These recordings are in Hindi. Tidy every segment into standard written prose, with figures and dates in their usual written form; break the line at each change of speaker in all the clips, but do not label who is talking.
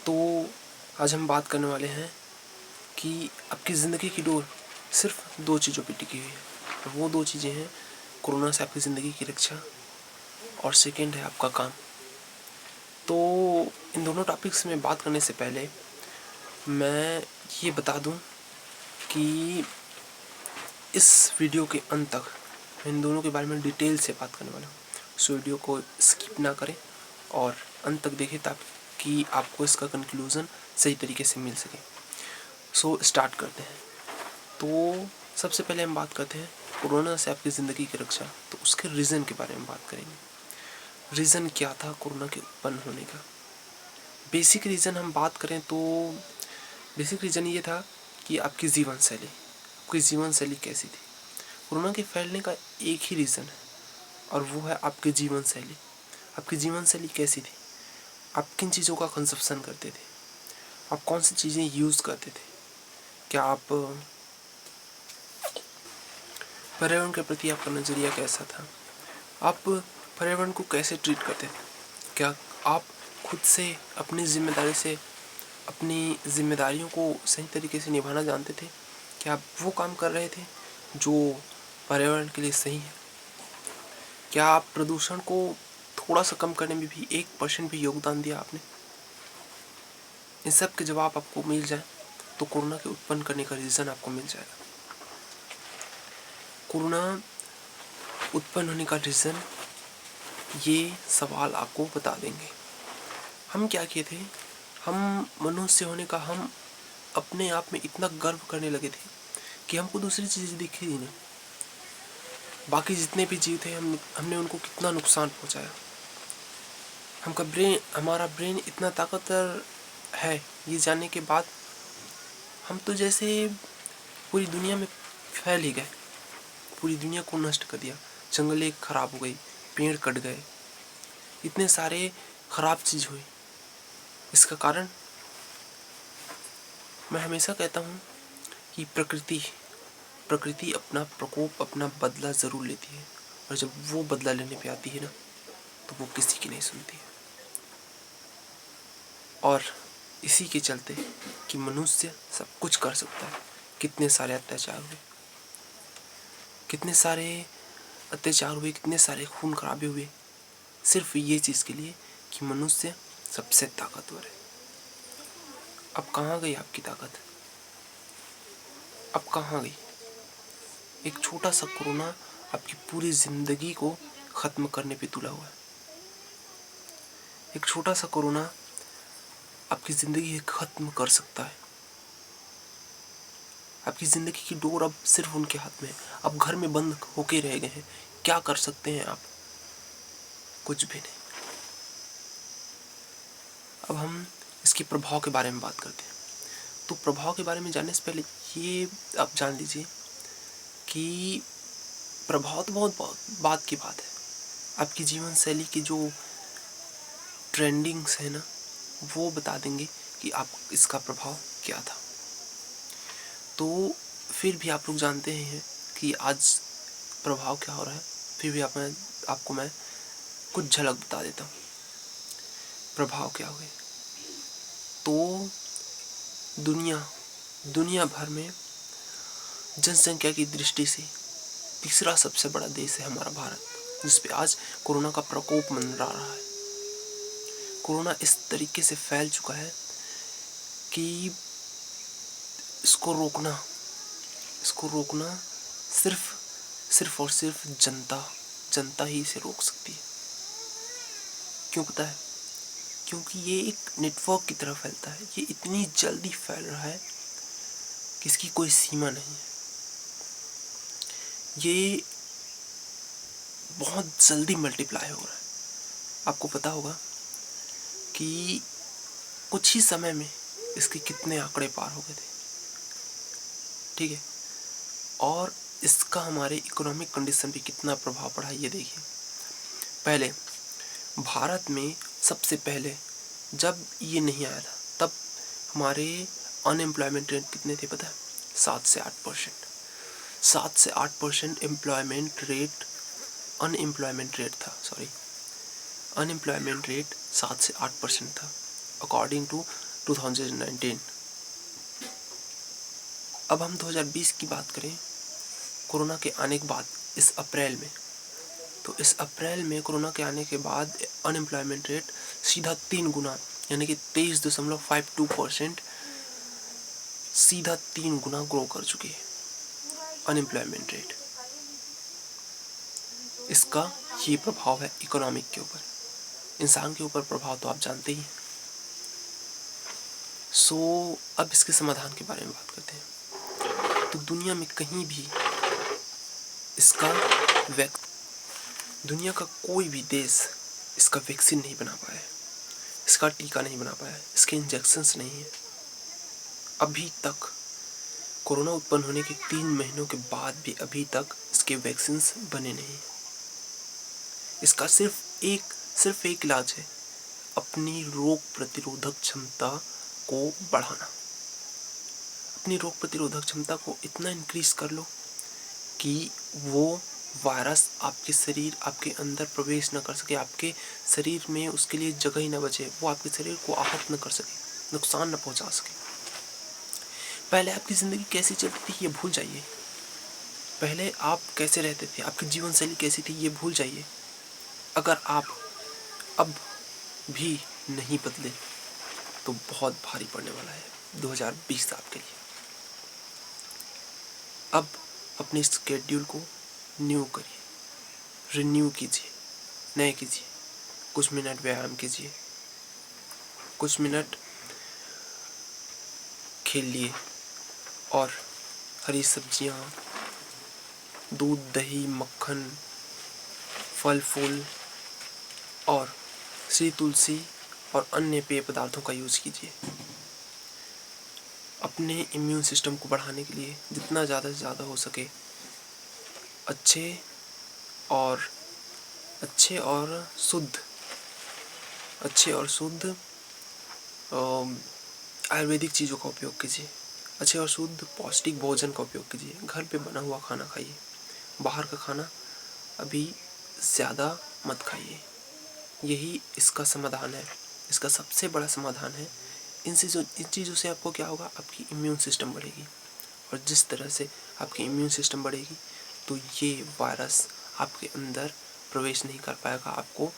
तो आज हम बात करने वाले हैं कि आपकी ज़िंदगी की डोर सिर्फ दो चीज़ों पे टिकी हुई है, और वो दो चीज़ें हैं कोरोना से आपकी ज़िंदगी की रक्षा, और सेकंड है आपका काम। तो इन दोनों टॉपिक्स में बात करने से पहले मैं ये बता दूं कि इस वीडियो के अंत तक मैं इन दोनों के बारे में डिटेल से बात करने वाला हूँ। इस वीडियो को स्किप ना करें और अंत तक देखें ताकि आपको इसका कंक्लूज़न सही तरीके से मिल सके। सो स्टार्ट करते हैं। तो सबसे पहले हम बात करते हैं कोरोना से आपकी ज़िंदगी की रक्षा। तो उसके रीज़न के बारे में बात करेंगे। रीज़न क्या था कोरोना के उत्पन्न होने का? बेसिक रीज़न हम बात करें तो बेसिक रीज़न ये था कि आपकी जीवन शैली कैसी थी। कोरोना के फैलने का एक ही रीज़न है, और वो है आपकी जीवन शैली। आपकी जीवन शैली कैसी थी? आप किन चीज़ों का कंजप्शन करते थे? आप कौन सी चीज़ें यूज़ करते थे? क्या आप पर्यावरण के प्रति आपका नज़रिया कैसा था? आप पर्यावरण को कैसे ट्रीट करते थे? क्या आप खुद से अपनी जिम्मेदारियों को सही तरीके से निभाना जानते थे? क्या आप वो काम कर रहे थे जो पर्यावरण के लिए सही है? क्या आप प्रदूषण को थोड़ा सा कम करने में भी 1% भी योगदान दिया आपने? इन सब के जवाब आपको मिल जाए तो कोरोना के उत्पन्न करने का रीज़न आपको मिल जाएगा। कोरोना उत्पन्न होने का रीज़न ये सवाल आपको बता देंगे। हम क्या किए थे? हम मनुष्य होने का हम अपने आप में इतना गर्व करने लगे थे कि हमको दूसरी चीज़ें दिखी ही नहीं। बाकी जितने भी जीव थे हमने उनको कितना नुकसान पहुंचाया। हमारा ब्रेन इतना ताकतवर है ये जानने के बाद हम तो जैसे पूरी दुनिया में फैल ही गए, पूरी दुनिया को नष्ट कर दिया। जंगलें खराब हो गई, पेड़ कट गए, इतने सारे खराब चीज़ हुई। इसका कारण मैं हमेशा कहता हूँ कि प्रकृति अपना प्रकोप, अपना बदला ज़रूर लेती है, और जब वो बदला लेने पे आती है ना तो वो किसी की नहीं सुनती है। और इसी के चलते कि मनुष्य सब कुछ कर सकता है, कितने सारे अत्याचार हुए, कितने सारे खून खराबे हुए, सिर्फ ये चीज़ के लिए कि मनुष्य सबसे ताकतवर है। अब कहाँ गई आपकी ताकत? अब कहाँ गई? एक छोटा सा कोरोना आपकी पूरी जिंदगी को ख़त्म करने पे तुला हुआ है। एक छोटा सा कोरोना आपकी ज़िंदगी ख़त्म कर सकता है। आपकी ज़िंदगी की डोर अब सिर्फ उनके हाथ में है। अब घर में बंद होके रह गए हैं, क्या कर सकते हैं आप? कुछ भी नहीं। अब हम इसके प्रभाव के बारे में बात करते हैं। तो प्रभाव के बारे में जानने से पहले ये आप जान लीजिए कि प्रभाव तो बहुत बात की बात है। आपकी जीवन शैली की जो ट्रेंडिंग्स है ना, वो बता देंगे कि आप इसका प्रभाव क्या था। तो फिर भी आप लोग जानते ही हैं कि आज प्रभाव क्या हो रहा है। फिर भी आपको मैं कुछ झलक बता देता हूँ प्रभाव क्या हुए। तो दुनिया भर में जनसंख्या की दृष्टि से तीसरा सबसे बड़ा देश है हमारा भारत, जिस पे आज कोरोना का प्रकोप मंडरा रहा है। कोरोना इस तरीके से फैल चुका है कि इसको रोकना सिर्फ और सिर्फ जनता ही इसे रोक सकती है। क्यों पता है? क्योंकि ये एक नेटवर्क की तरह फैलता है। ये इतनी जल्दी फैल रहा है कि इसकी कोई सीमा नहीं है। ये बहुत जल्दी मल्टीप्लाई हो रहा है। आपको पता होगा कि कुछ ही समय में इसके कितने आंकड़े पार हो गए थे, ठीक है? और इसका हमारे इकोनॉमिक कंडीशन पे कितना प्रभाव पड़ा है ये देखिए। पहले भारत में सबसे पहले जब ये नहीं आया था तब हमारे अनएम्प्लॉयमेंट रेट कितने थे पता है? 7 से 8%। 7 से 8% अनएम्प्लॉयमेंट रेट 7 से 8% था, अकॉर्डिंग टू 2019। अब हम 2020 की बात करें, कोरोना के आने के बाद इस अप्रैल में, तो इस अप्रैल में कोरोना के आने के बाद अनएम्प्लॉयमेंट रेट सीधा 3 गुना यानी कि 23.52% सीधा 3 गुना ग्रो कर चुकी है अनएम्प्लॉयमेंट रेट। इसका ये प्रभाव है इकोनॉमिक के ऊपर, इंसान के ऊपर प्रभाव तो आप जानते ही हैं। अब इसके समाधान के बारे में बात करते हैं। तो दुनिया में कहीं भी इसका दुनिया का कोई भी देश इसका वैक्सीन नहीं बना पाया है, इसका टीका नहीं बना पाया है, इसके इंजेक्शंस नहीं है। अभी तक कोरोना उत्पन्न होने के 3 महीनों के बाद भी अभी तक इसके वैक्सीन्स बने नहीं। इसका सिर्फ एक इलाज है, अपनी रोग प्रतिरोधक क्षमता को बढ़ाना। अपनी रोग प्रतिरोधक क्षमता को इतना इंक्रीज कर लो कि वो वायरस आपके अंदर प्रवेश न कर सके, आपके शरीर में उसके लिए जगह ही न बचे, वो आपके शरीर को आहत न कर सके, नुकसान न पहुंचा सके। पहले आपकी ज़िंदगी कैसी चलती थी ये भूल जाइए। पहले आप कैसे रहते थे, आपकी जीवन शैली कैसी थी ये भूल जाइए। अगर आप अब भी नहीं बदले तो बहुत भारी पड़ने वाला है 2020 आपके लिए। अब अपने स्केड्यूल को न्यू करिए, रिन्यू कीजिए, नए कीजिए। कुछ मिनट व्यायाम कीजिए, कुछ मिनट खेलिए और हरी सब्जियां, दूध, दही, मक्खन, फल फूल और श्री तुलसी और अन्य पेय पदार्थों का यूज़ कीजिए। अपने इम्यून सिस्टम को बढ़ाने के लिए जितना ज़्यादा से ज़्यादा हो सके अच्छे और शुद्ध आयुर्वेदिक चीज़ों का उपयोग कीजिए। अच्छे और शुद्ध पौष्टिक भोजन का उपयोग कीजिए। घर पे बना हुआ खाना खाइए, बाहर का खाना अभी ज़्यादा मत खाइए। यही इसका समाधान है, इसका सबसे बड़ा समाधान है। इन चीज़ों से आपको क्या होगा, आपकी इम्यून सिस्टम बढ़ेगी, और जिस तरह से आपकी इम्यून सिस्टम बढ़ेगी तो ये वायरस आपके अंदर प्रवेश नहीं कर पाएगा, आपको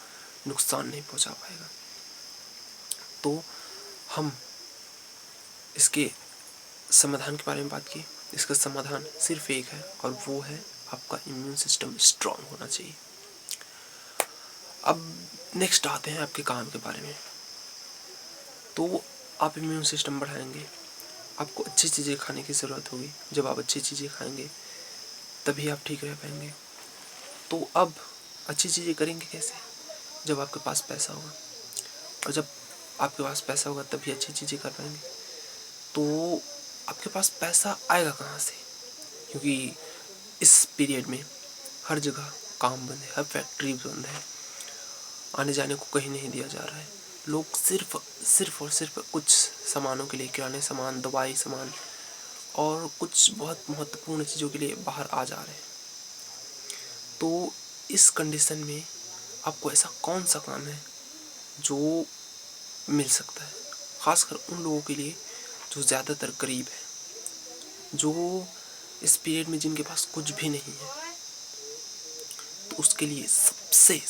नुकसान नहीं पहुंचा पाएगा। तो हम इसके समाधान के बारे में बात की। इसका समाधान सिर्फ एक है और वो है आपका इम्यून सिस्टम स्ट्रांग होना चाहिए। अब नेक्स्ट आते हैं आपके काम के बारे में। तो आप इम्यून सिस्टम बढ़ाएंगे, आपको अच्छी चीज़ें खाने की ज़रूरत होगी। जब आप अच्छी चीज़ें खाएंगे तभी आप ठीक रह पाएंगे। तो अब अच्छी चीज़ें करेंगे कैसे? जब आपके पास पैसा होगा, और जब आपके पास पैसा होगा तभी अच्छी चीज़ें कर पाएंगे। तो आपके पास पैसा आएगा कहाँ से? क्योंकि इस पीरियड में हर जगह काम बंद है, हर फैक्ट्री बंद है, आने जाने को कहीं नहीं दिया जा रहा है। लोग सिर्फ और सिर्फ कुछ सामानों के लिए, किराने सामान, दवाई सामान और कुछ बहुत महत्वपूर्ण चीज़ों के लिए बाहर आ जा रहे हैं। तो इस कंडीशन में आपको ऐसा कौन सा काम है जो मिल सकता है, खासकर उन लोगों के लिए जो ज़्यादातर गरीब है, जो इस पीरियड में जिनके पास कुछ भी नहीं है। तो उसके लिए सबसे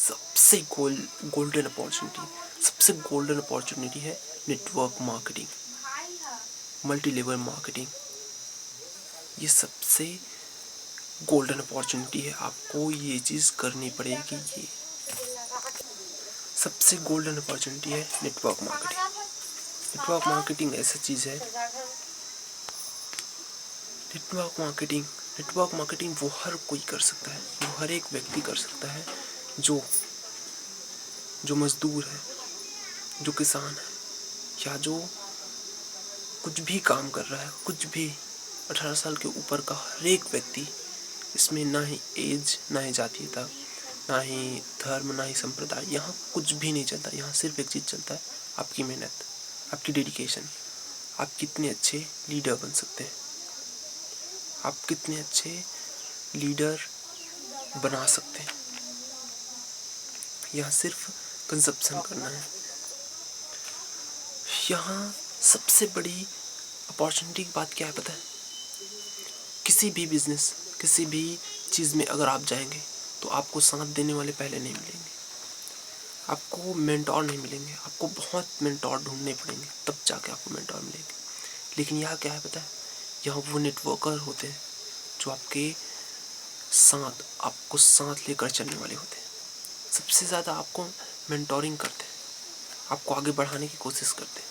गोल्डन अपॉर्चुनिटी है network marketing, multi level marketing. ये सबसे गोल्डन अपॉर्चुनिटी है, आपको ये चीज़ करनी पड़ेगी। ये सबसे गोल्डन अपॉर्चुनिटी है नेटवर्क मार्केटिंग। नेटवर्क मार्केटिंग ऐसा चीज़ है, नेटवर्क मार्केटिंग वो हर कोई कर सकता है, वो हर एक व्यक्ति कर सकता है जो मजदूर है, जो किसान है, या जो कुछ भी काम कर रहा है, कुछ भी 18 साल के ऊपर का हर एक व्यक्ति। इसमें ना ही एज, ना ही जातीयता, ना ही धर्म, ना ही संप्रदाय, यहाँ कुछ भी नहीं चलता। यहाँ सिर्फ एक चीज़ चलता है, आपकी मेहनत, आपकी डेडिकेशन। आप कितने अच्छे लीडर बन सकते हैं, आप कितने अच्छे लीडर बना सकते हैं। यहाँ सिर्फ कंजप्शन करना है। यहाँ सबसे बड़ी अपॉर्चुनिटी की बात क्या है पता है? किसी भी बिजनेस, किसी भी चीज़ में अगर आप जाएंगे तो आपको साथ देने वाले पहले नहीं मिलेंगे, आपको मेंटोर नहीं मिलेंगे, आपको बहुत मेंटोर ढूंढने पड़ेंगे, तब जाके आपको मेंटोर मिलेंगे। लेकिन यहाँ क्या है पता है? यहाँ वो नेटवर्कर होते हैं जो आपको साथ लेकर चलने वाले होते हैं। सबसे ज़्यादा आपको मेंटोरिंग करते हैं, आपको आगे बढ़ाने की कोशिश करते हैं।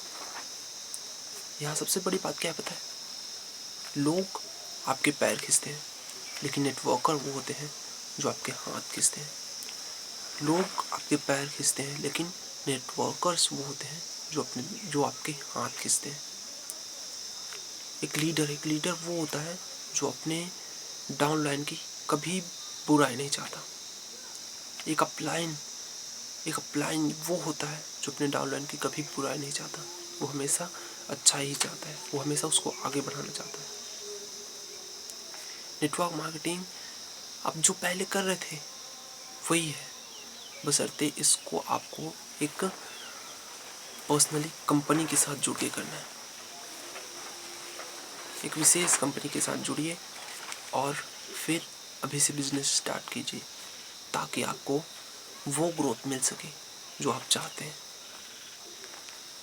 यहाँ सबसे बड़ी बात क्या है पता है? लोग आपके पैर खींचते हैं, लेकिन नेटवर्कर वो होते हैं जो आपके हाथ खींचते हैं। लोग आपके पैर खींचते हैं, लेकिन नेटवर्कर्स वो होते हैं जो आपके हाथ खींचते हैं। एक लीडर वो होता है जो अपने डाउनलाइन की कभी बुराई नहीं चाहता। एक अपलाइन वो होता है जो अपने डाउनलाइन की कभी बुराई नहीं चाहता। वो हमेशा अच्छा ही चाहता है, वो हमेशा उसको आगे बढ़ाना चाहता है। नेटवर्क मार्केटिंग आप जो पहले कर रहे थे वही है, बशर्ते इसको आपको एक पर्सनली कंपनी के साथ जुड़ के करना है। एक विशेष कंपनी के साथ जुड़िए और फिर अभी से बिजनेस स्टार्ट कीजिए, ताकि आपको वो ग्रोथ मिल सके जो आप चाहते हैं।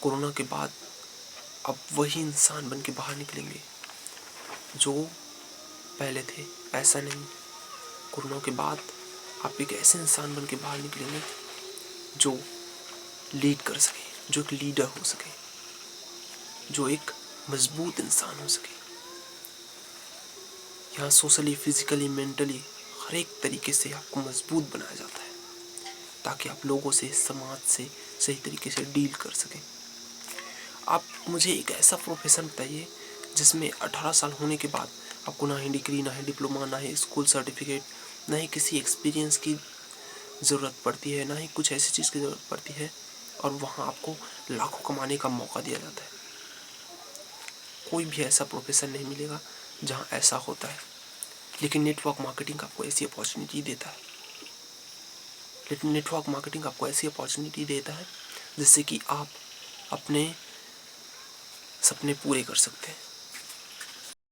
कोरोना के बाद अब वही इंसान बन के बाहर निकलेंगे जो पहले थे। ऐसा नहीं, कोरोना के बाद आप एक ऐसे इंसान बन के बाहर निकलेंगे जो लीड कर सके, जो एक लीडर हो सके, जो एक मजबूत इंसान हो सके। यहाँ सोशली, फिजिकली, मेंटली हर एक तरीके से आपको मजबूत बनाया जाता है, ताकि आप लोगों से, समाज से सही तरीके से डील कर सकें। आप मुझे एक ऐसा प्रोफेशन बताइए जिसमें 18 साल होने के बाद आपको ना ही डिग्री, ना ही डिप्लोमा, ना ही स्कूल सर्टिफिकेट, ना ही किसी एक्सपीरियंस की ज़रूरत पड़ती है, ना ही कुछ ऐसी चीज़ की ज़रूरत पड़ती है, और वहाँ आपको लाखों कमाने का मौका दिया जाता है। कोई भी ऐसा प्रोफेशन नहीं मिलेगा जहाँ ऐसा होता है। लेकिन नेटवर्क मार्केटिंग आपको ऐसी अपॉर्चुनिटी देता है। जिससे कि आप अपने सपने पूरे कर सकते हैं।